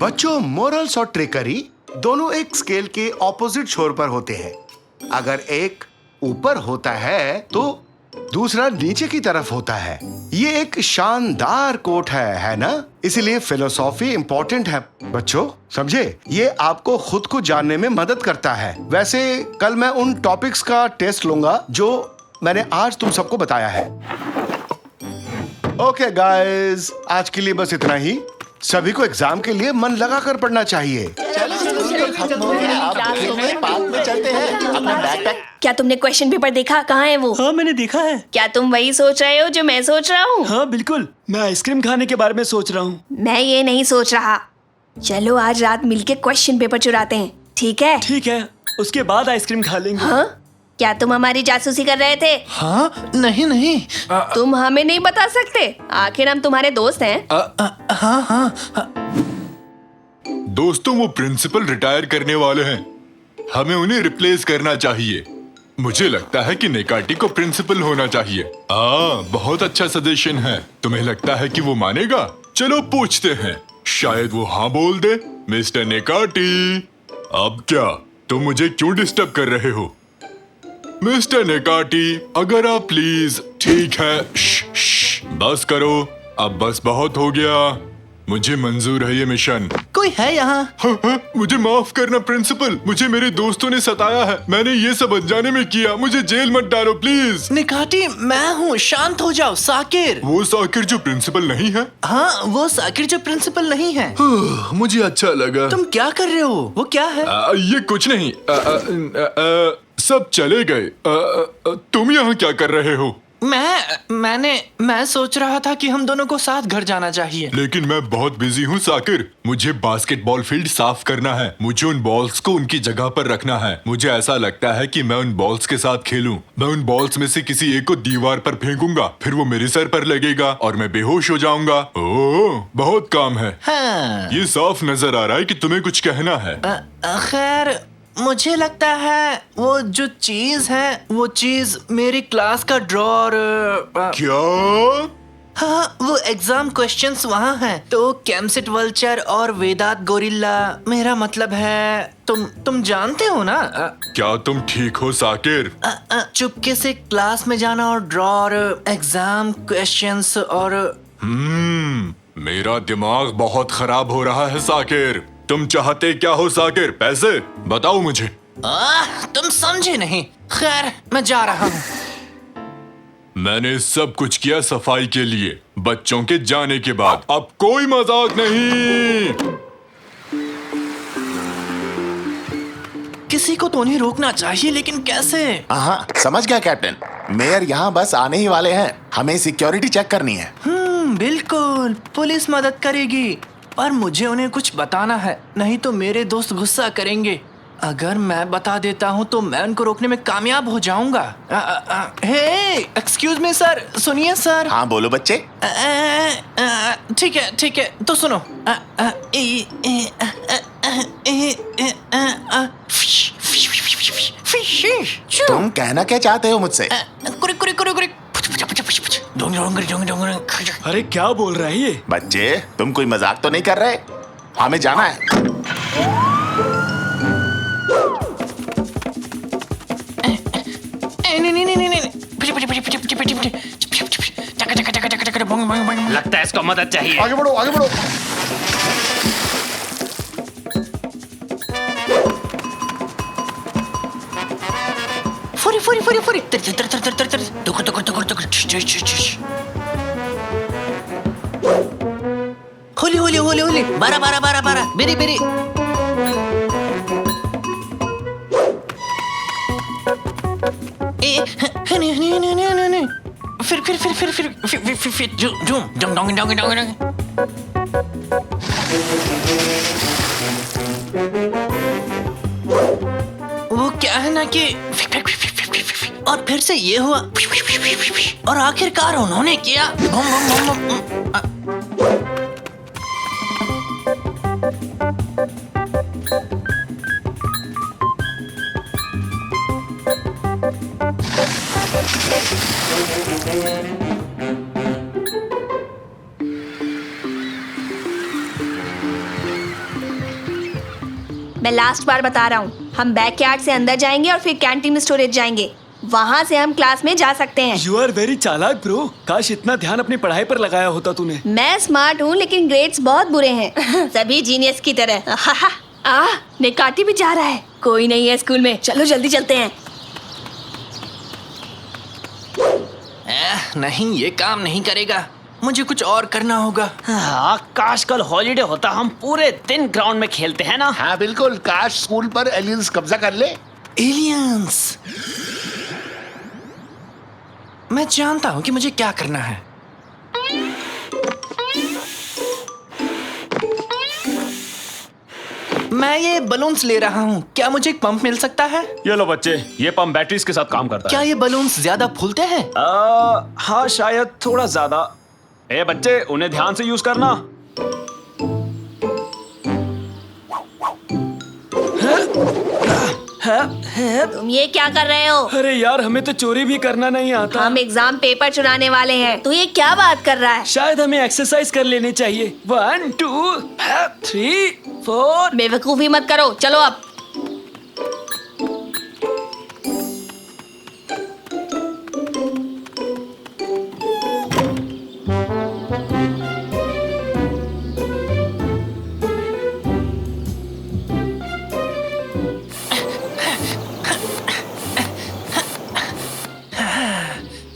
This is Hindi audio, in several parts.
बच्चों, मोरल्स और ट्रिकरी दोनों एक स्केल के ऑपोजिट छोर पर होते हैं। अगर एक ऊपर होता है तो दूसरा नीचे की तरफ होता है। ये एक शानदार कोट है ना? इसीलिए फिलोसॉफी इंपॉर्टेंट है बच्चों, समझे? ये आपको खुद को जानने में मदद करता है। वैसे कल मैं उन टॉपिक्स का टेस्ट लूंगा जो मैंने आज तुम सबको बताया है। ओके गाइस, आज के लिए बस इतना ही। सभी को एग्जाम के लिए मन लगा कर पढ़ना चाहिए। क्या तुमने क्वेश्चन पेपर देखा? कहाँ है वो? हाँ, मैंने देखा है। क्या तुम वही सोच रहे हो जो मैं सोच रहा हूँ? हाँ बिल्कुल, मैं आइसक्रीम खाने के बारे में सोच रहा हूँ। मैं ये नहीं सोच रहा। चलो आज रात मिलके क्वेश्चन पेपर चुराते हैं, ठीक है? ठीक है, उसके बाद आइसक्रीम खा लेंगे। हाँ? क्या तुम हमारी जासूसी कर रहे थे? हाँ नहीं। तुम हमें नहीं बता सकते? आखिर हम तुम्हारे दोस्त हैं। हाँ। दोस्तों, वो प्रिंसिपल रिटायर करने वाले हैं। हमें उन्हें रिप्लेस करना चाहिए। मुझे लगता है कि नेकाटी को प्रिंसिपल होना चाहिए। बहुत अच्छा सजेशन है। तुम्हें लगता है कि वो मानेगा? चलो पूछते हैं, शायद वो हाँ बोल दे। मिस्टर नेकाटी, अब क्या? तुम मुझे क्यों डिस्टर्ब कर रहे हो? मिस्टर नेकाटी, अगर आप प्लीज। ठीक है, बस करो। अब बस बहुत हो गया। मुझे मंजूर है ये मिशन। कोई है यहाँ? हाँ, मुझे माफ करना प्रिंसिपल, मुझे मेरे दोस्तों ने सताया है। मैंने ये सब अनजाने में किया। मुझे जेल मत डालो प्लीज। निकाटी, मैं हूँ। शांत हो जाओ। साकिर। वो साकिर जो प्रिंसिपल नहीं है? हाँ, वो साकिर जो प्रिंसिपल नहीं है। मुझे अच्छा लगा। तुम क्या कर रहे हो? वो क्या है? ये कुछ नहीं। सब चले गए। तुम यहाँ क्या कर रहे हो? मैं सोच रहा था कि हम दोनों को साथ घर जाना चाहिए। लेकिन मैं बहुत बिजी हूँ साकिर। मुझे बास्केटबॉल फील्ड साफ करना है। मुझे उन बॉल्स को उनकी जगह पर रखना है। मुझे ऐसा लगता है कि मैं उन बॉल्स के साथ खेलूं। मैं उन बॉल्स में से किसी एक को दीवार पर फेंकूंगा, फिर वो मेरे सर पर लगेगा और मैं बेहोश हो जाऊंगा। ओह, बहुत काम है। हाँ। ये साफ नजर आ रहा है कि तुम्हें कुछ कहना है। खैर, मुझे लगता है वो जो चीज है, वो चीज मेरी क्लास का ड्रॉर। क्या? हाँ, वो एग्जाम क्वेश्चंस वहाँ हैं। तो कैमसेट वल्चर और वेदांत गोरिल्ला, मेरा मतलब है तुम जानते हो ना? क्या तुम ठीक हो साकिर? चुपके से क्लास में जाना और ड्रॉर, एग्जाम क्वेश्चंस और मेरा दिमाग बहुत खराब हो रहा है साकिर। तुम चाहते क्या हो साकिर? पैसे बताओ मुझे। तुम समझे नहीं। खैर, मैं जा रहा हूँ। मैंने सब कुछ किया सफाई के लिए। बच्चों के जाने के बाद अब कोई मजाक नहीं। किसी को तो उन्हें रोकना चाहिए, लेकिन कैसे? हाँ, समझ गया कैप्टन। मेयर यहाँ बस आने ही वाले हैं। हमें सिक्योरिटी चेक करनी है। बिल्कुल, पुलिस मदद करेगी। पर मुझे उन्हें कुछ बताना है, नहीं तो मेरे दोस्त गुस्सा करेंगे। अगर मैं बता देता हूँ तो मैं उनको रोकने में कामयाब हो जाऊंगा। हे, एक्सक्यूज मी सर, सुनिए सर। हाँ बोलो बच्चे। ठीक है, तो सुनो। तुम कहना क्या चाहते हो मुझसे? अरे क्या बोल रहा है ये? बच्चे, तुम कोई मजाक तो नहीं कर रहे? हमें जाना है। लगता है इसको मदद चाहिए। आगे बढ़ो, आगे बढ़ो। फुरी। होली। बारा। बेरी। नहीं। फिर जूम। वो क्या है ना कि और फिर से ये हुआ और आखिरकार उन्होंने किया। मैं लास्ट बार बता रहा हूँ, हम बैकयार्ड से अंदर जाएंगे और फिर कैंटीन स्टोरेज जाएंगे। वहाँ से हम क्लास में जा सकते हैं। यू आर वेरी चालाक ब्रो। काश इतना ध्यान अपनी पढ़ाई पर लगाया होता तूने। मैं स्मार्ट हूँ लेकिन ग्रेड्स बहुत बुरे हैं। सभी जीनियस की तरह। निकाटी भी जा रहा है। कोई नहीं है स्कूल में, चलो जल्दी चलते हैं। नहीं, ये काम नहीं करेगा। मुझे कुछ और करना होगा। हाँ, काश कल हॉलीडे होता, हम पूरे दिन ग्राउंड में खेलते हैं ना। हाँ बिल्कुल, काश स्कूल पर एलियंस कब्जा कर ले। एलियंस। मैं जानता हूँ कि मुझे क्या करना है। मैं ये बलून्स ले रहा हूँ। क्या मुझे एक पंप मिल सकता है? ये लो बच्चे, ये पंप बैटरीज के साथ काम करता क्या है। ये बलून्स ज्यादा फूलते हैं? हाँ शायद थोड़ा ज्यादा। ए बच्चे, उन्हें ध्यान से यूज करना। तुम ये क्या कर रहे हो? अरे यार, हमें तो चोरी भी करना नहीं आता। हम एग्जाम पेपर चुराने वाले हैं। तो ये क्या बात कर रहा है? शायद हमें एक्सरसाइज कर लेनी चाहिए। 1 2 3 4। बेवकूफी मत करो, चलो अब।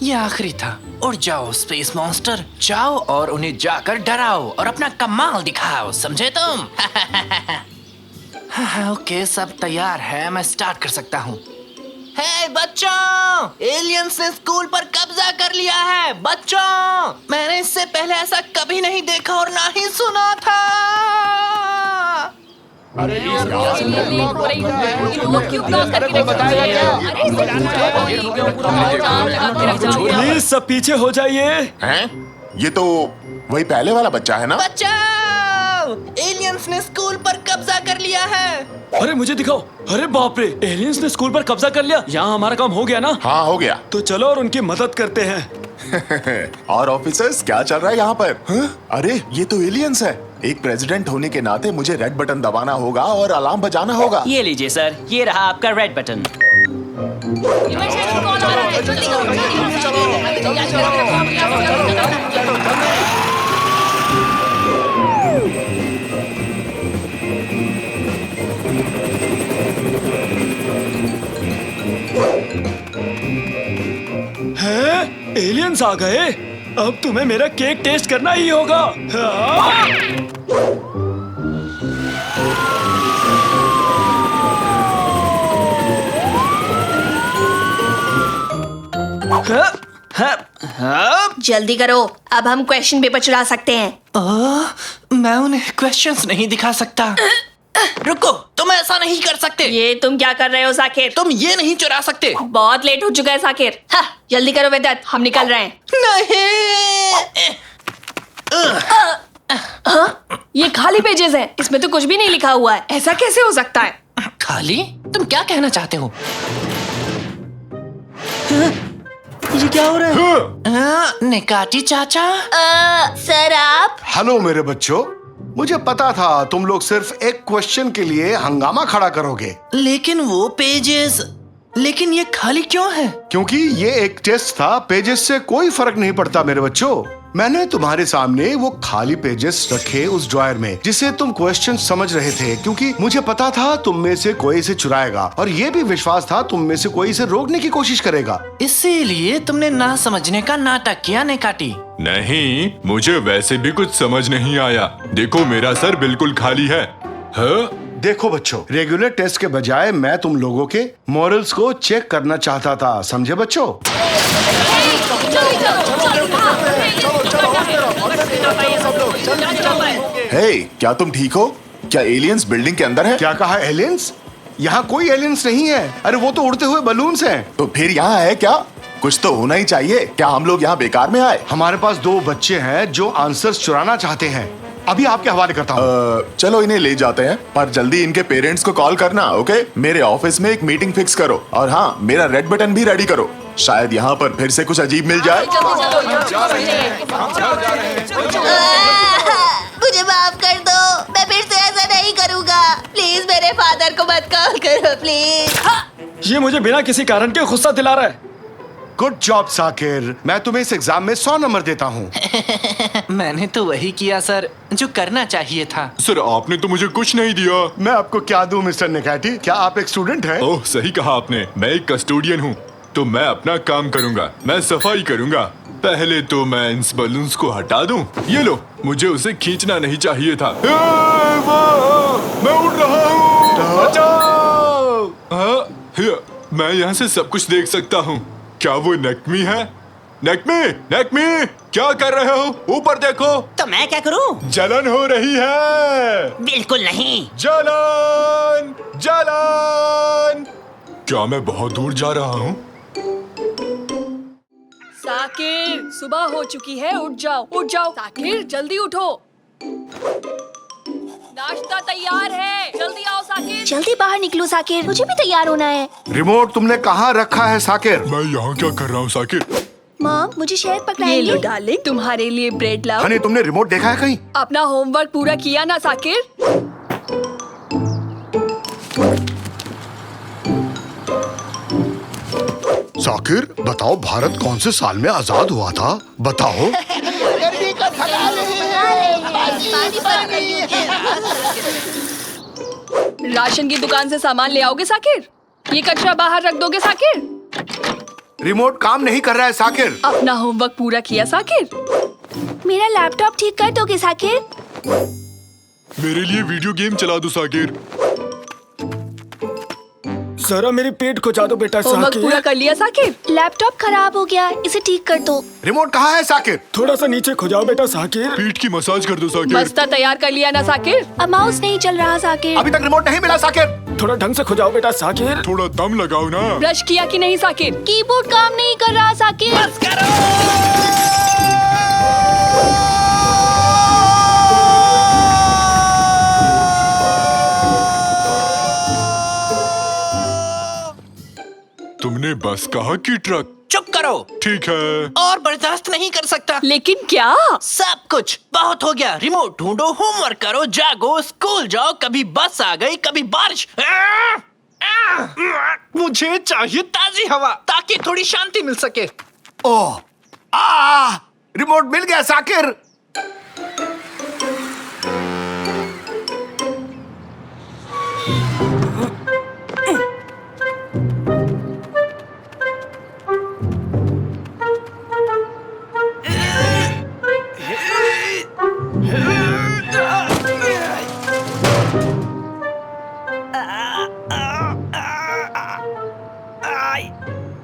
ये आखिरी था। उड़ जाओ स्पेस मॉन्स्टर, जाओ और उन्हें जाकर डराओ और अपना कमाल दिखाओ, समझे तुम? ओके, सब तैयार है, मैं स्टार्ट कर सकता हूँ। हे बच्चों, एलियंस ने स्कूल पर कब्जा कर लिया है। बच्चों, मैंने इससे पहले ऐसा कभी नहीं देखा और ना ही सुना था। प्लीज सब पीछे हो जाइए। हैं? ये तो वही पहले वाला बच्चा है ना? बचाओ! एलियंस ने स्कूल पर कब्जा कर लिया है। अरे मुझे दिखाओ। अरे बाप रे, एलियंस ने स्कूल पर कब्जा कर लिया। यहाँ हमारा काम हो गया ना? हाँ, हो गया। तो चलो और उनकी मदद करते हैं। और ऑफिसर्स, क्या चल रहा है यहाँ पर? अरे ये तो एलियंस है। एक प्रेसिडेंट होने के नाते मुझे रेड बटन दबाना होगा और अलार्म बजाना होगा। ये लीजिए सर, ये रहा आपका रेड बटन। हैं? एलियंस आ गए। अब तुम्हें मेरा केक टेस्ट करना ही होगा। हाँ? जल्दी करो, अब हम क्वेश्चन पेपर चुरा सकते हैं। मैं उन्हें क्वेश्चंस नहीं दिखा सकता। रुको, तुम ऐसा नहीं कर सकते। ये तुम क्या कर रहे हो साकिर? तुम ये नहीं चुरा सकते। बहुत लेट हो चुका है साकिर। जल्दी करो वेदांत, हम निकल रहे हैं। नहीं। ये खाली पेजेस हैं, इसमें तो कुछ भी नहीं लिखा हुआ है। ऐसा कैसे हो सकता है? खाली? तुम क्या कहना चाहते हो? ये क्या हो रहा है? निकाटी चाचा। सर आप? हेलो मेरे बच्चों, मुझे पता था तुम लोग सिर्फ एक क्वेश्चन के लिए हंगामा खड़ा करोगे। लेकिन वो पेजेस, लेकिन ये खाली क्यों है? क्योंकि ये एक टेस्ट था, पेजेस से कोई फर्क नहीं पड़ता मेरे बच्चों। मैंने तुम्हारे सामने वो खाली पेजेस रखे उस ड्रॉयर में जिसे तुम क्वेश्चन समझ रहे थे, क्योंकि मुझे पता था तुम में से कोई इसे चुराएगा और ये भी विश्वास था तुम में से कोई इसे रोकने की कोशिश करेगा। इसीलिए तुमने ना समझने का नाटक किया निकाटी। नहीं, मुझे वैसे भी कुछ समझ नहीं आया। देखो, मेरा सर बिल्कुल खाली है। हाँ? देखो बच्चों, रेगुलर टेस्ट के बजाय मैं तुम लोगों के मॉरल्स को चेक करना चाहता था, समझे बच्चों? हे, क्या तुम ठीक हो? क्या एलियंस बिल्डिंग के अंदर है? क्या कहा, एलियंस? यहाँ कोई एलियंस नहीं है। अरे वो तो उड़ते हुए बलून्स हैं। तो फिर यहाँ है क्या? कुछ तो होना ही चाहिए। क्या हम लोग यहाँ बेकार में आए? हमारे पास 2 बच्चे हैं जो आंसर्स चुराना चाहते हैं। अभी आपके हवाले करता हूँ। चलो इन्हें ले जाते हैं, पर जल्दी इनके पेरेंट्स को कॉल करना, ओके? मेरे ऑफिस में एक मीटिंग फिक्स करो और हाँ, मेरा रेड बटन भी रेडी करो। शायद यहाँ पर फिर से कुछ अजीब मिल जाए। मुझे माफ कर दो, मैं फिर से ऐसा नहीं करूँगा। प्लीज प्लीज मेरे फादर को मत कॉल करो प्लीज। ये मुझे बिना किसी कारण के गुस्सा दिला रहा है। गुड जॉब साकिर, मैं तुम्हें इस एग्जाम में 100 नंबर देता हूँ। मैंने तो वही किया सर जो करना चाहिए था। सर आपने तो मुझे कुछ नहीं दिया। मैं आपको क्या दूं मिस्टर निकाटी? क्या आप एक स्टूडेंट हैं? ओह सही कहा आपने, मैं एक कस्टोडियन हूँ तो मैं अपना काम करूँगा, मैं सफाई करूँगा। पहले तो मैं इन बलून्स को हटा दूं। ये लो, मुझे उसे खींचना नहीं चाहिए था। मैं उड़ रहा हूँ, बचाओ! मैं यहाँ से सब कुछ देख सकता हूँ। क्या वो नेक्मी है? नेक्मी, नेक्मी, क्या कर रहे हो? ऊपर देखो। तो मैं क्या करूं? जलन हो रही है। बिल्कुल नहीं। जलन, जलन। क्या मैं बहुत दूर जा रहा हूँ? साकिर, सुबह हो चुकी है, उठ जाओ, उठ जाओ। साकिर, जल्दी उठो। नाश्ता तैयार है, जल्दी आओ साकिर। जल्दी बाहर निकलो साकिर, मुझे भी तैयार होना है। रिमोट तुमने कहाँ रखा है साकिर? मैं यहाँ क्या कर रहा हूँ साकिर? मॉम, मुझे शहद पकड़ाएंगे? ये लो डार्लिंग, तुम्हारे लिए ब्रेड लाओ। हनी, तुमने रिमोट देखा है कहीं? अपना होमवर्क पूरा किया ना साकिर? साकिर, बताओ भारत कौन से साल में आजाद हुआ था? बताओ। राशन की दुकान से सामान ले आओगे साकिर? ये कचरा बाहर रख दोगे साकिर? रिमोट काम नहीं कर रहा है साकिर। अपना होमवर्क पूरा किया साकिर? मेरा लैपटॉप ठीक कर दोगे साकिर? मेरे लिए वीडियो गेम चला दो साकिर। जरा मेरी पेट खुजा दो बेटा होमवर्क साकिर। पूरा कर लिया साकिर? लैपटॉप खराब हो गया, इसे ठीक कर दो। रिमोट कहाँ है साकिर? थोड़ा सा नीचे खुजाओ बेटा साकिर। पीठ की मसाज कर दो साकिर। बस्ता तैयार कर लिया ना साकिर? अब माउस नहीं चल रहा साकिर। अभी तक रिमोट नहीं मिला साकिर। थोड़ा ढंग से खुजाओ बेटा साकिर। थोड़ा दम लगाओ ना। ब्रश किया कि नहीं साकिर? कीबोर्ड काम नहीं कर रहा साकिर। तुमने बस कहा कि ट्रक? चुप करो, ठीक है। और बर्दाश्त नहीं कर सकता। लेकिन क्या? सब कुछ बहुत हो गया। रिमोट ढूंढो, होमवर्क करो, जागो, स्कूल जाओ। कभी बस आ गई, कभी बारिश। मुझे चाहिए ताजी हवा ताकि थोड़ी शांति मिल सके। ओह, रिमोट मिल गया साकिर।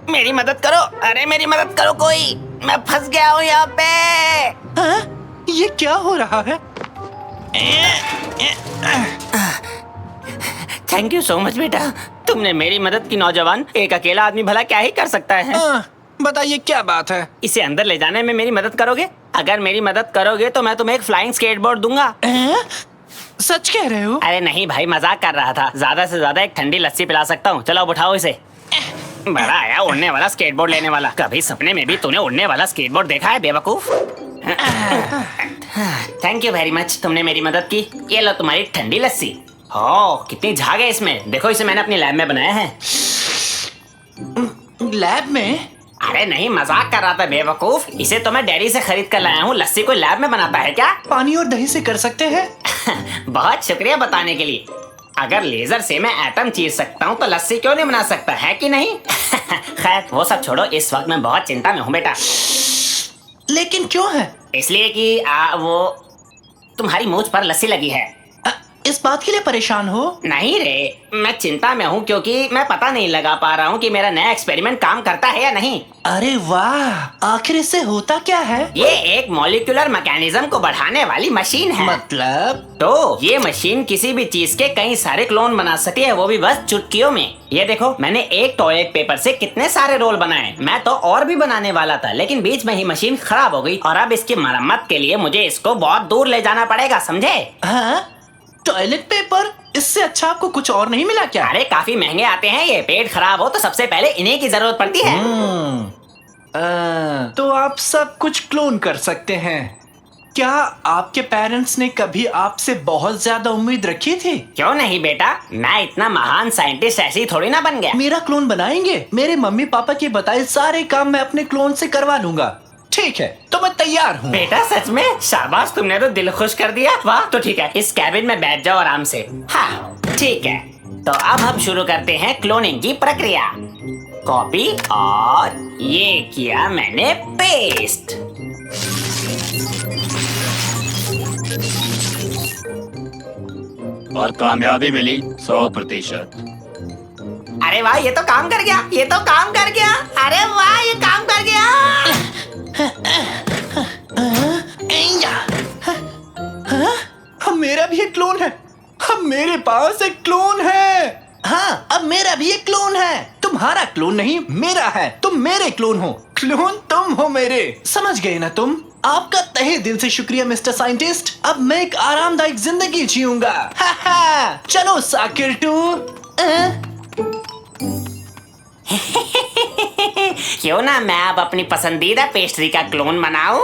मेरी मदद करो, अरे मेरी मदद करो कोई, मैं फंस गया हूँ यहाँ पे। हाँ? ये क्या हो रहा है? थैंक यू सो मच बेटा, तुमने मेरी मदद की। नौजवान, एक अकेला आदमी भला क्या ही कर सकता है। बताइए क्या बात है? इसे अंदर ले जाने में मेरी मदद करोगे? अगर मेरी मदद करोगे तो मैं तुम्हें एक फ्लाइंग स्केटबोर्ड दूंगा। सच कह रहे हो? अरे नहीं भाई, मजाक कर रहा था। ज्यादा से ज्यादा एक ठंडी लस्सी पिला सकता हूँ। चलो उठाओ इसे। बड़ा आया उड़ने वाला स्केटबोर्ड लेने वाला। कभी सपने में भी तूने उड़ने वाला स्केटबोर्ड देखा है बेवकूफ? थैंक यू वेरी मच, तुमने मेरी मदद की। ये लो तुम्हारी ठंडी लस्सी। हो, कितनी झाग है इसमें। देखो, इसे मैंने अपनी लैब में बनाया है। लैब में? अरे नहीं, मजाक कर रहा था बेवकूफ। इसे तो मैं डेयरी से खरीद कर लाया हूँ। लस्सी कोई लैब में बनाता है क्या? पानी और दही से कर सकते हैं। बहुत शुक्रिया बताने के लिए। अगर लेजर से मैं एटम चीर सकता हूँ तो लस्सी क्यों नहीं बना सकता, है कि नहीं? खैर वो सब छोड़ो, इस वक्त मैं बहुत चिंता में हूँ बेटा। लेकिन क्यों है? इसलिए कि वो तुम्हारी मूंछ पर लस्सी लगी है। इस बात के लिए परेशान हो? नहीं रे, मैं चिंता में हूँ क्योंकि मैं पता नहीं लगा पा रहा हूँ कि मेरा नया एक्सपेरिमेंट काम करता है या नहीं। अरे वाह, आखिर इससे होता क्या है? ये एक मॉलिक्यूलर मैकेनिज्म को बढ़ाने वाली मशीन है। मतलब? तो ये मशीन किसी भी चीज के कई सारे क्लोन बना सकती है, वो भी बस चुटकियों में। ये देखो, मैंने एक टॉयलेट पेपर से कितने सारे रोल बनाए। मैं तो और भी बनाने वाला था, लेकिन बीच में ही मशीन खराब हो गई और अब इसकी मरम्मत के लिए मुझे इसको बहुत दूर ले जाना पड़ेगा, समझे? हाँ? Toilet paper? इससे अच्छा आपको कुछ और नहीं मिला क्या? अरे काफी महंगे आते हैं ये। पेट खराब हो तो सबसे पहले इन्हीं की जरूरत पड़ती है। तो आप सब कुछ क्लोन कर सकते हैं। क्या आपके पेरेंट्स ने कभी आपसे बहुत ज्यादा उम्मीद रखी थी? क्यों नहीं बेटा, मैं इतना महान साइंटिस्ट ऐसे ही थोड़ी ना बन गया। मेरा क्लोन बनाएंगे? मेरे मम्मी पापा के बताए सारे काम मैं अपने क्लोन से करवा लूंगा। ठीक है, तो मैं तैयार हूँ। बेटा सच में शाबाश, तुमने तो दिल खुश कर दिया। वाह, तो ठीक है, इस कैबिन में बैठ जाओ आराम से। हाँ ठीक है, तो अब हम शुरू करते हैं क्लोनिंग की प्रक्रिया। कॉपी और ये किया मैंने पेस्ट। और कामयाबी मिली 100%। अरे वाह, ये तो काम कर गया, ये तो काम कर गया। अरे वाह, ये काम कर गया। अब मेरा भी एक क्लोन है। अब मेरे पास एक क्लोन है। हाँ, अब मेरा भी एक क्लोन है। तुम्हारा क्लोन नहीं, मेरा है। तुम मेरे क्लोन हो, क्लोन तुम हो मेरे। समझ गए ना तुम? आपका तहे दिल से शुक्रिया मिस्टर साइंटिस्ट। अब मैं एक आरामदायक जिंदगी जीऊंगा। चलो साकिर टू। क्यों ना मैं अब अपनी पसंदीदा पेस्ट्री का क्लोन बनाऊं?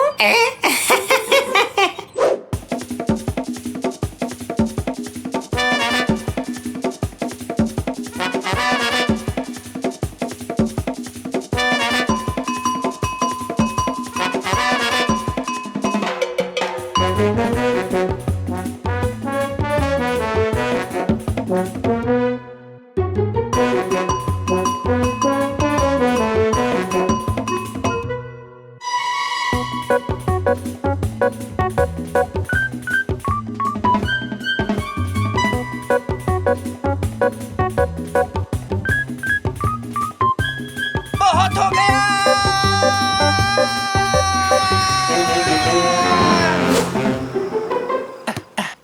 बहुत हो गया।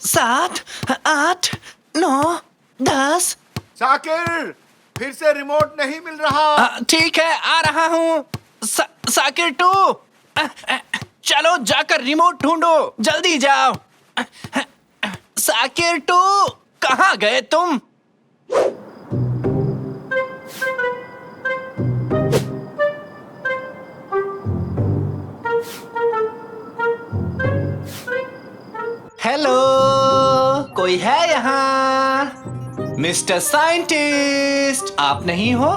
7, 8, 9, 10। साकिर, फिर से रिमोट नहीं मिल रहा। ठीक है, आ रहा हूँ। साकिर टू, चलो जाकर रिमोट ढूंढो। जल्दी जाओ। साकिर टू, कहाँ गए तुम? हेलो, कोई है यहाँ? मिस्टर साइंटिस्ट, आप नहीं हो?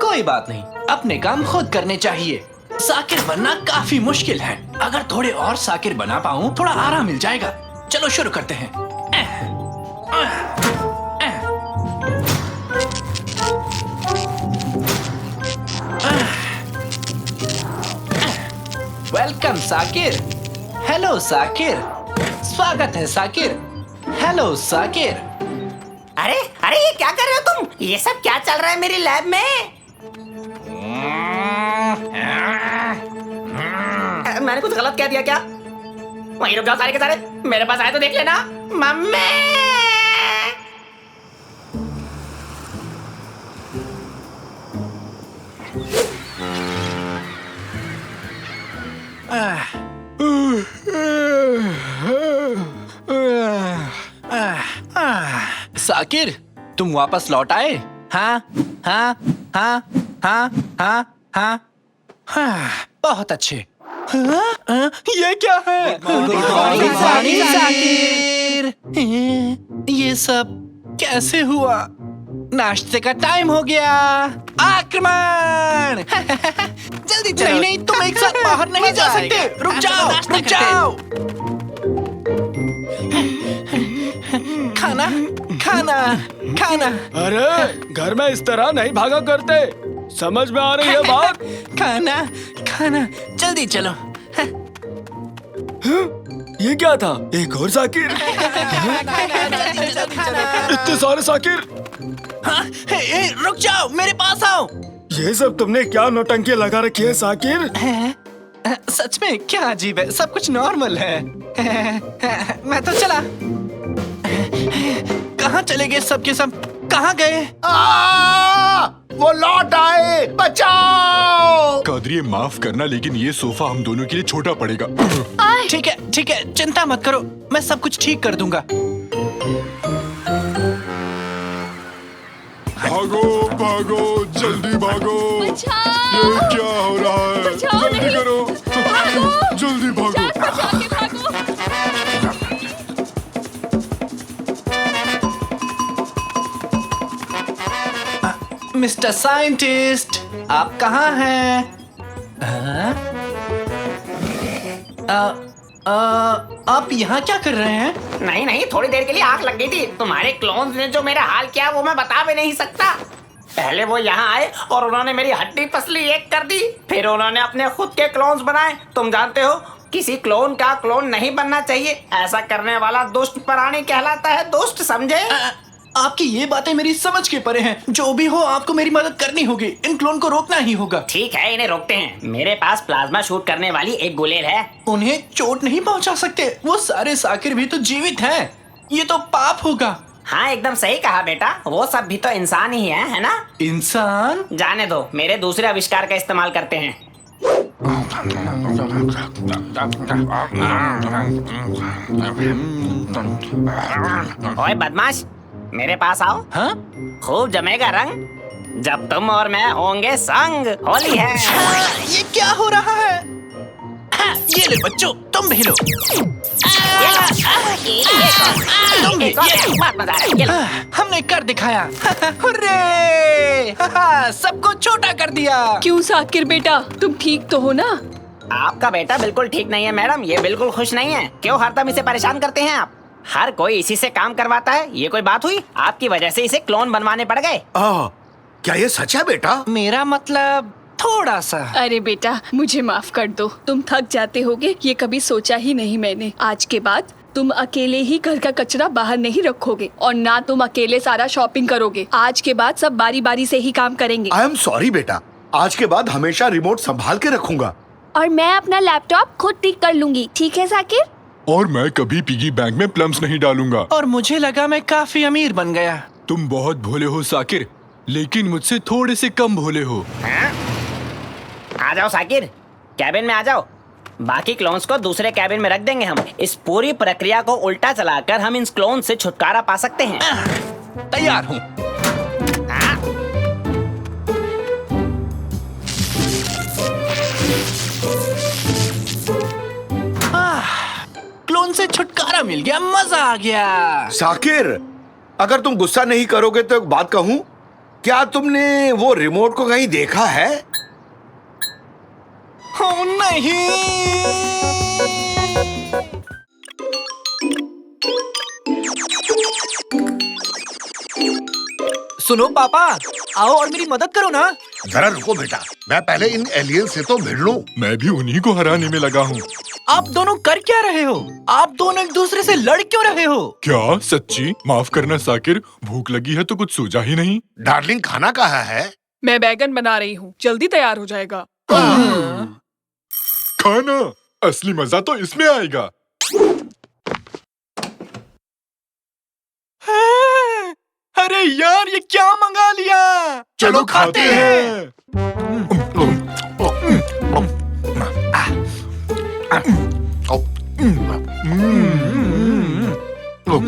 कोई बात नहीं, अपने काम खुद करने चाहिए। साकिर बनना काफी मुश्किल है। अगर थोड़े और साकिर बना पाऊं, थोड़ा आराम मिल जाएगा। चलो शुरू करते हैं। वेलकम साकिर। हेलो साकिर, स्वागत है साकिर। हेलो साकिर। अरे अरे, ये क्या कर रहे हो तुम? ये सब क्या चल रहा है मेरी लैब में? मैंने कुछ गलत कह दिया क्या? वहीं रुक जाओ सारे के सारे, मेरे पास आए तो देख लेना। मम्मी! साकिर, तुम वापस लौट आए? हाँ हाँ हाँ हाँ हाँ हाँ हाँ, बहुत अच्छे। ये क्या है? साकिर, ये सब कैसे हुआ? नाश्ते का टाइम हो गया। आक्रमण! जल्दी चलो। नहीं नहीं, तुम एक साथ बाहर नहीं जा सकते। रुक जाओ, रुक जाओ। खाना खाना खाना। अरे घर में इस तरह नहीं भागा करते, समझ में आ रही है बात? खाना खाना, जल्दी चलो। ये क्या था? एक और साकिर? इतने सारे साकिर? हाँ, रुक जाओ, मेरे पास आओ। ये सब तुमने क्या नौटंकी लगा रखी है साकिर? सच में क्या अजीब है, सब कुछ नॉर्मल है। मैं तो चला। कहाँ चले गए सब के सब? कहाँ गए? वो लौट आए, बचाओ! कादरी, माफ करना, लेकिन ये सोफा हम दोनों के लिए छोटा पड़ेगा। ठीक है, चिंता मत करो, मैं सब कुछ ठीक कर दूंगा। भागो भागो, जल्दी भागो। ये क्या हो रहा है? जल्दी करो, जल्दी भागो। मिस्टर साइंटिस्ट, आप कहाँ हैं? हाँ? आप यहाँ क्या कर रहे हैं? नहीं नहीं, थोड़ी देर के लिए आग लग गई थी। तुम्हारे क्लोन्स ने जो मेरा हाल किया वो मैं बता भी नहीं सकता। पहले वो यहाँ आए और उन्होंने मेरी हड्डी पसली एक कर दी, फिर उन्होंने अपने खुद के क्लोन्स बनाए। तुम जानते हो किसी क्लोन का क्लोन नहीं बनना चाहिए। ऐसा करने वाला दुष्ट प्राणी कहलाता है, दुष्ट, समझे? आपकी ये बातें मेरी समझ के परे हैं। जो भी हो, आपको मेरी मदद करनी होगी। इन क्लोन को रोकना ही होगा। ठीक है, इन्हें रोकते हैं। मेरे पास प्लाज्मा शूट करने वाली एक गुलेल है। उन्हें चोट नहीं पहुंचा सकते। वो सारे साकिर भी तो जीवित हैं। ये तो पाप होगा। हाँ, एकदम सही कहा बेटा। वो सब भी तो इंसान ही है ना? इंसान? जाने दो, मेरे दूसरे आविष्कार का इस्तेमाल करते हैं। ओए बदमाश, मेरे पास आओ। हाँ? खूब जमेगा रंग जब तुम और मैं होंगे संग। होली है। ये क्या हो रहा है? ये ले बच्चों, तुम भी लो। एक और बहुत मजा आ रहा है। ये लो। हमने कर दिखाया। हुर्रे! सबको छोटा कर दिया। क्यों साकिर बेटा, तुम ठीक तो हो ना? आपका बेटा बिल्कुल ठीक नहीं है मैडम, ये बिल्कुल खुश नहीं है। क्यों हरदम इसे परेशान करते हैं आप? हर कोई इसी से काम करवाता है। ये कोई बात हुई? आपकी वजह से इसे क्लोन बनवाने पड़ गए। क्या ये सच है बेटा? मेरा मतलब थोड़ा सा। अरे बेटा, मुझे माफ कर दो। तुम थक जाते होगे, ये कभी सोचा ही नहीं मैंने। आज के बाद तुम अकेले ही घर का कचरा बाहर नहीं रखोगे और ना तुम अकेले सारा शॉपिंग करोगे। आज के बाद सब बारी बारी से ही काम करेंगे। आई एम सॉरी बेटा, आज के बाद हमेशा रिमोट संभाल के रखूंगा। और मैं अपना लैपटॉप खुद ठीक कर लूंगी, ठीक है साकिर? और मैं कभी पिगी बैंक में प्लम्स नहीं डालूंगा। और मुझे लगा मैं काफी अमीर बन गया। तुम बहुत भोले हो साकिर, लेकिन मुझसे थोड़े से कम भोले हो। हाँ? आ जाओ साकिर, कैबिन में आ जाओ। बाकी क्लोन्स को दूसरे कैबिन में रख देंगे हम। इस पूरी प्रक्रिया को उल्टा चलाकर हम इन क्लोन से छुटकारा पा सकते हैं। तैयार हूँ। हाँ? क्लोन से छुटकारा मिल गया, मजा आ गया। साकिर, अगर तुम गुस्सा नहीं करोगे तो एक बात कहूं, क्या तुमने वो रिमोट को कहीं देखा है? ओ नहीं! सुनो पापा, आओ और मेरी मदद करो ना। जरा रुको बेटा, मैं पहले इन एलियन से तो भिड़ लूं। मैं भी उन्हीं को हराने में लगा हूँ। आप दोनों कर क्या रहे हो? आप दोनों एक दूसरे से लड़ क्यों रहे हो? क्या सच्ची? माफ करना साकिर, भूख लगी है तो कुछ सूझा ही नहीं। डार्लिंग, खाना कहाँ है? मैं बैगन बना रही हूँ, जल्दी तैयार हो जाएगा। खाना, असली मजा तो इसमें आएगा। अरे यार, ये क्या मंगा लिया? चलो खाते हैं।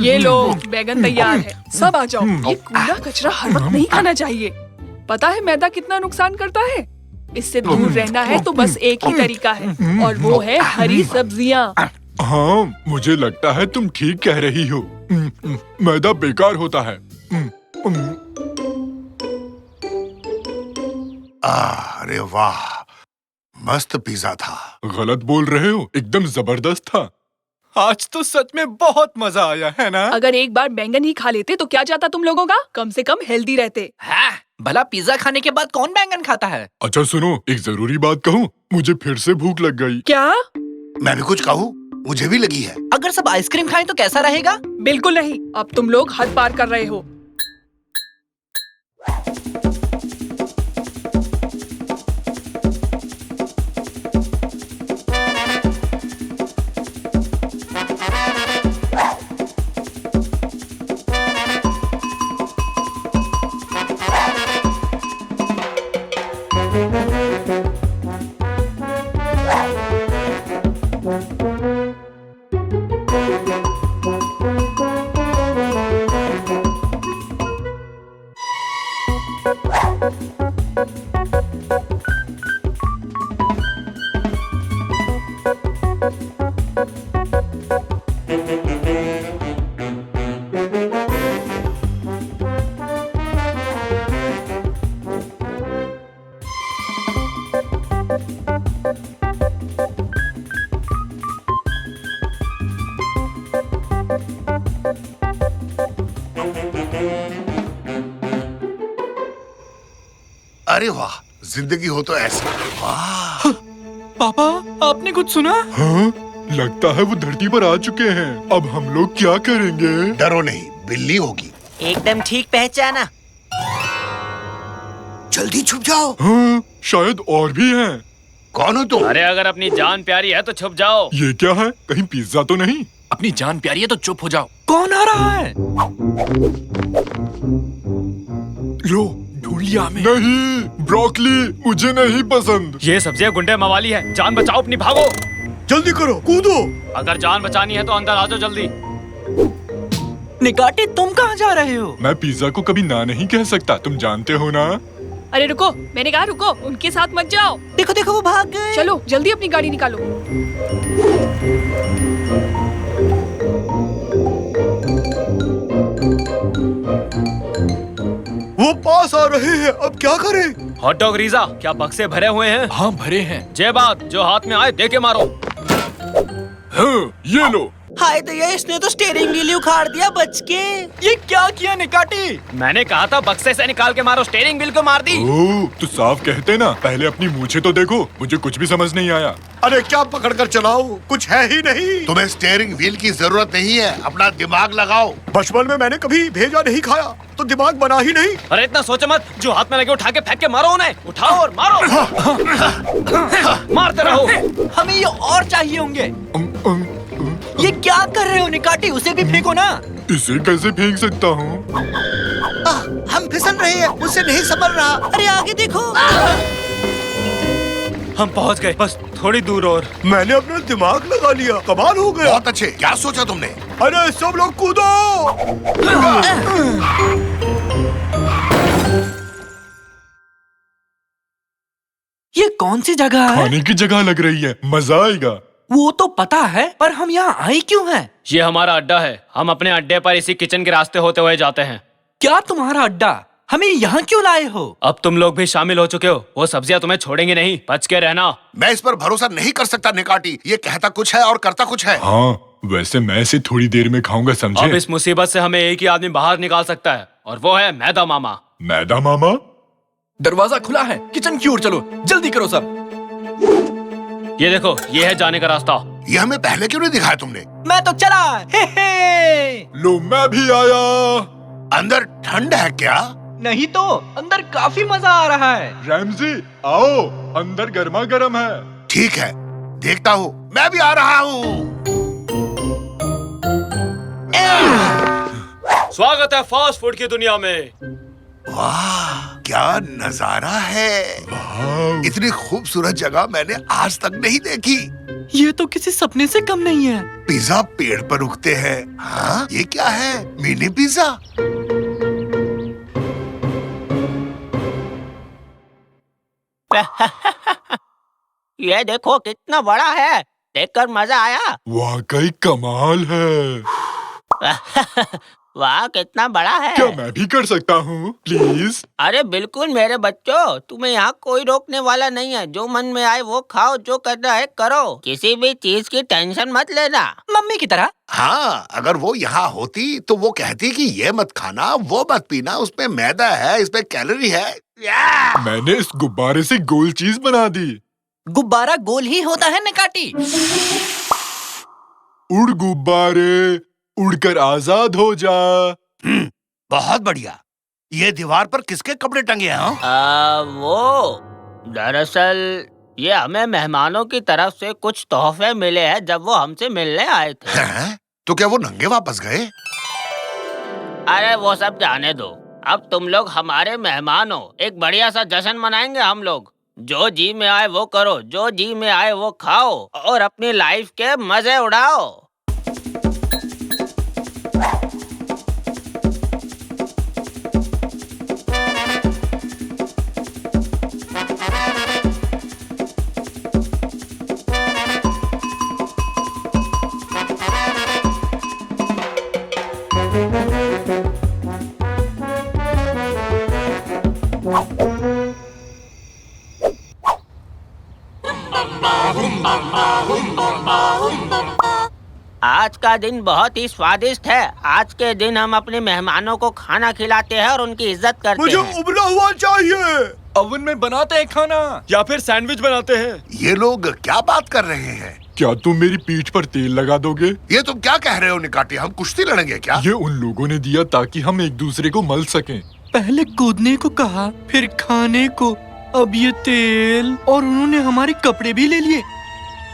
ये लो, बैगन तैयार है। सब आ जाओ। ये कूड़ा कचरा हर वक्त नहीं खाना चाहिए। पता है मैदा कितना नुकसान करता है? इससे दूर रहना है तो बस एक ही तरीका है, और वो है हरी सब्जियाँ। हाँ, मुझे लगता है तुम ठीक कह रही हो। मैदा बेकार होता है। अरे वाह, मस्त पिज्जा था। गलत बोल रहे हो, एकदम जबरदस्त था। आज तो सच में बहुत मजा आया है ना? अगर एक बार बैंगन ही खा लेते तो क्या जाता तुम लोगों का? कम से कम हेल्दी रहते। हाँ, भला पिज्जा खाने के बाद कौन बैंगन खाता है? अच्छा सुनो, एक जरूरी बात कहूँ, मुझे फिर से भूख लग गई। क्या? मैं भी कुछ कहूँ? मुझे भी लगी है। अगर सब आइसक्रीम खाएं तो कैसा रहेगा? बिल्कुल नहीं, अब तुम लोग हद पार कर रहे हो। अरे वाह, जिंदगी हो तो ऐसी। वाह। पापा, आपने कुछ सुना? हाँ, लगता है वो धरती पर आ चुके हैं। अब हम लोग क्या करेंगे? डरो नहीं, बिल्ली होगी। एकदम ठीक पहचाना। जल्दी छुप जाओ। हाँ, शायद और भी हैं। कौन हो तुम? अरे अगर अपनी जान प्यारी है तो छुप जाओ। ये क्या है? कहीं पिज्जा तो नहीं? अपनी जान प्यारी है तो चुप हो जाओ। कौन आ रहा है? लो, ढूंढ लिया हमें। नहीं, ब्रोकली मुझे नहीं पसंद। ये सब्जियां गुंडे मवाली है। जान बचाओ अपनी, भागो। जल्दी करो, कूदो। अगर जान बचानी है तो अंदर आ जाओ जल्दी। निकाटी, तुम कहाँ जा रहे हो? मैं पिज्जा को कभी ना नहीं कह सकता, तुम जानते हो ना। अरे रुको, मैंने कहा रुको, उनके साथ मत जाओ। देखो देखो, वो भाग गए। चलो जल्दी अपनी गाड़ी निकालो। वो पास आ रहे हैं, अब क्या करें? हॉट डॉग रीजा, क्या बक्से भरे हुए हैं? हाँ, भरे हैं। जे बात, जो हाथ में आए दे के मारो। हाँ, ये लो। हाय दया, इसने तो स्टीयरिंग व्हील उखाड़ दिया बच के। ये क्या किया निकाटी? मैंने कहा था बक्से से निकाल के मारो, स्टीयरिंग व्हील को मार दी। ओह, तो साफ कहते ना, पहले अपनी मूछें तो देखो। मुझे कुछ भी समझ नहीं आया। अरे क्या पकड़ कर चलाओ, कुछ है ही नहीं। तुम्हें स्टीयरिंग व्हील की जरूरत नहीं है, अपना दिमाग लगाओ। बचपन में मैंने कभी भेजा नहीं खाया, तो दिमाग बना ही नहीं। अरे इतना सोचो मत, जो हाथ में लगे उठा के फेंक के मारो उन्हें। उठाओ और मारो। मारते रहो। हमें ये और चाहिए होंगे। ये क्या कर रहे हो निकाटी? उसे भी फेंको ना। इसे कैसे फेंक सकता हूँ? हम फिसल रहे हैं, मुझसे नहीं संभल रहा। अरे आगे देखो। हम पहुंच गए, बस थोड़ी दूर और। मैंने अपना दिमाग लगा लिया, कमाल हो गया। बहुत अच्छे, क्या सोचा तुमने? अरे सब लोग कूदो। ये कौन सी जगह है? खाने की जगह लग रही है, मजा आएगा। वो तो पता है, पर हम यहाँ आए क्यों हैं? ये हमारा अड्डा है। हम अपने अड्डे पर इसी किचन के रास्ते होते हुए जाते हैं। क्या तुम्हारा अड्डा? हमें यहाँ क्यों लाए हो? अब तुम लोग भी शामिल हो चुके हो, वो सब्जियां तुम्हें छोड़ेंगी नहीं, बच के रहना। मैं इस पर भरोसा नहीं कर सकता निकाटी, ये कहता कुछ है और करता कुछ है। हाँ, वैसे मैं इसे थोड़ी देर में खाऊंगा, समझे? अब इस मुसीबत से हमें एक ही आदमी बाहर निकाल सकता है, और वो है मैदा मामा। मैदा मामा? दरवाजा खुला है, किचन की ओर चलो, जल्दी करो सब। ये देखो, ये है जाने का रास्ता। ये हमें पहले क्यों नहीं दिखाया तुमने? मैं तो चला। हे हे। लो, मैं भी आया। अंदर ठंड है क्या? नहीं तो, अंदर काफी मजा आ रहा है। रैमजी, आओ, अंदर गर्मा गर्म है। ठीक है, देखता हूँ। मैं भी आ रहा हूँ। स्वागत है फास्ट फूड की दुनिया में। वाह, क्या नजारा है। इतनी खूबसूरत जगह मैंने आज तक नहीं देखी। ये तो किसी सपने से कम नहीं है। पिज्जा पेड़ पर उगते हैं। हाँ, ये क्या है? Mini pizza. ये देखो कितना बड़ा है, देखकर मजा आया। वाकई कमाल है। वाह कितना बड़ा है। क्या मैं भी कर सकता हूँ, प्लीज? अरे बिल्कुल मेरे बच्चों, तुम्हें यहाँ कोई रोकने वाला नहीं है। जो मन में आए वो खाओ, जो करना है करो, किसी भी चीज की टेंशन मत लेना। मम्मी की तरह। हाँ, अगर वो यहाँ होती तो वो कहती कि ये मत खाना, वो मत पीना, उसमें मैदा है, इसमें कैलोरी है। मैंने इस गुब्बारे से गोल चीज बना दी। गुब्बारा गोल ही होता है निकाटी। उड़ गुब्बारे, उड़कर आजाद हो जा। बहुत बढ़िया। ये दीवार पर किसके कपड़े टंगे हैं? वो दरअसल ये हमें मेहमानों की तरफ से कुछ तोहफे मिले हैं जब वो हमसे मिलने आए थे। हैं? तो क्या वो नंगे वापस गए? अरे वो सब जाने दो, अब तुम लोग हमारे मेहमान हो। एक बढ़िया सा जश्न मनाएंगे हम लोग। जो जी में आए वो करो, जो जी में आए वो खाओ, और अपनी लाइफ के मजे उड़ाओ। आज का दिन बहुत ही स्वादिष्ट है। आज के दिन हम अपने मेहमानों को खाना खिलाते हैं और उनकी इज्जत करते मुझे हैं। उबला हुआ चाहिए। ओवन में बनाते हैं खाना या फिर सैंडविच बनाते हैं। ये लोग क्या बात कर रहे हैं? क्या तुम मेरी पीठ पर तेल लगा दोगे? ये तुम क्या कह रहे हो निकाटी? हम कुश्ती लड़ेंगे क्या? ये उन लोगों ने दिया ताकि हम एक दूसरे को मल सकें। पहले कूदने को कहा, फिर खाने को, अब ये तेल, और उन्होंने हमारे कपड़े भी ले लिए।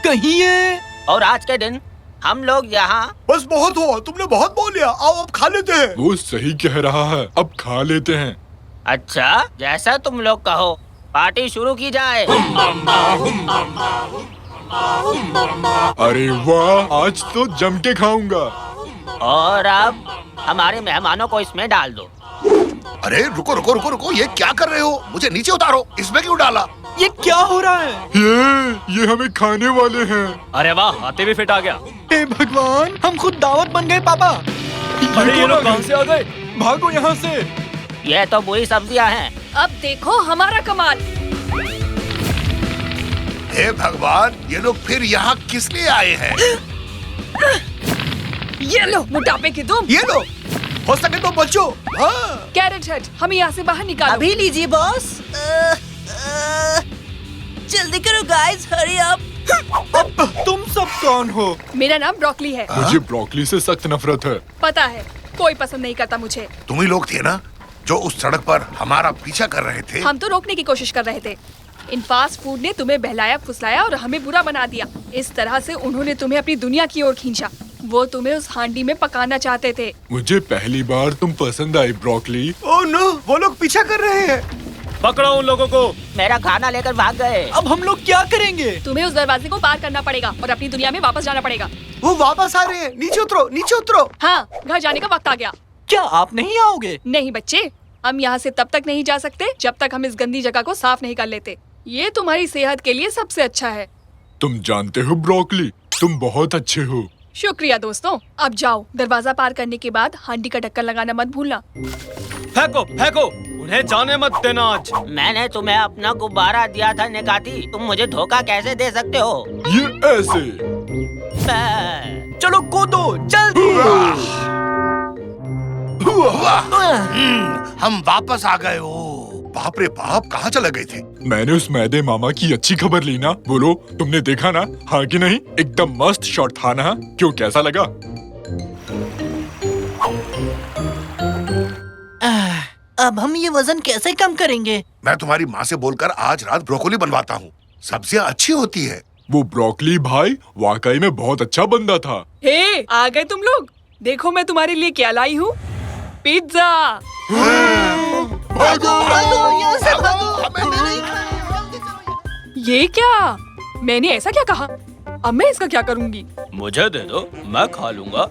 कहीं ये और आज के दिन हम लोग यहाँ बस बहुत हुआ, तुमने बहुत बोल लिया। आओ अब खा लेते हैं। वो सही कह रहा है, अब खा लेते हैं। अच्छा जैसा तुम लोग कहो, पार्टी शुरू की जाए। अरे वाह, आज तो जम के खाऊंगा। और अब हमारे मेहमानों को इसमें डाल दो। अरे रुको रुको रुको रुको, ये क्या कर रहे हो? मुझे नीचे उतारो। इसमें क्यों डाला? ये क्या हो रहा है? ये हमें खाने वाले हैं। अरे वाह, हाथी भी फिट आ गया। हे भगवान, हम खुद दावत बन गए पापा। अरे ये लोग कहाँ से आ गए? भागो यहाँ से। ये तो बुरी सब्जियाँ हैं। अब देखो हमारा कमाल। हे भगवान, ये लोग फिर यहाँ किस लिए आए हैं? ये लो मोटापे की तुम। ये लो, हो सके तो बचो। हाँ। कैरेट हेड, हमें यहाँ से बाहर निकालो। अभी लीजिए बॉस। जल्दी करो गाइस, हरी अप। तुम सब कौन हो? मेरा नाम ब्रोकली है। मुझे ब्रोकली से सख्त नफरत है। पता है, कोई पसंद नहीं करता मुझे। तुम ही लोग थे ना जो उस सड़क पर हमारा पीछा कर रहे थे? हम तो रोकने की कोशिश कर रहे थे। इन फास्ट फूड ने तुम्हें बहलाया फुसलाया और हमें बुरा बना दिया। इस तरह से उन्होंने तुम्हें अपनी दुनिया की ओर खींचा। वो तुम्हें उस हांडी में पकाना चाहते थे। मुझे पहली बार तुम पसंद आई ब्रोकली। ओह नो, वो लोग पीछा कर रहे हैं। पकड़ो उन लोगों को। मेरा खाना लेकर भाग गए। अब हम लोग क्या करेंगे? तुम्हें उस दरवाजे को पार करना पड़ेगा और अपनी दुनिया में वापस जाना पड़ेगा। वो वापस आ रहे हैं। नीचे उतरो, नीचे उतरो। हाँ, घर जाने का वक्त आ गया। क्या आप नहीं आओगे? नहीं बच्चे, हम यहाँ से तब तक नहीं जा सकते जब तक हम इस गंदी जगह को साफ नहीं कर लेते। ये तुम्हारी सेहत के लिए सबसे अच्छा है। तुम जानते हो ब्रोकली, तुम बहुत अच्छे हो। शुक्रिया दोस्तों। अब जाओ, दरवाजा पार करने के बाद हांडी का ढक्कन लगाना मत भूलना। फेंको फेंको, उन्हें जाने मत देना आज। मैंने तुम्हें अपना गुब्बारा दिया था निकाती, तुम मुझे धोखा कैसे दे सकते हो? ये ऐसे। चलो कूदो, जल्दी। हम वापस आ गए हो। बाप रे बाप, कहाँ चले गए थे? मैंने उस मैदे मामा की अच्छी खबर ली ना। बोलो, तुमने देखा ना? हाँ कि नहीं? एकदम मस्त शॉट था ना? क्यों, कैसा लगा? अब हम ये वजन कैसे कम करेंगे? मैं तुम्हारी माँ से बोलकर आज रात ब्रोकोली बनवाता हूँ। सब्जियाँ अच्छी होती है। वो ब्रोकली भाई वाकई में बहुत अच्छा बंदा था। हे, आ गए तुम लोग। देखो मैं तुम्हारे लिए क्या लाई हूँ। पिज्जा। भागो यहाँ से भागो। हमें नहीं खाना। ये क्या? मैंने ऐसा क्या कहा? अब मैं इसका क्या करूँगी? मुझे दे दो, मैं खा लूंगा।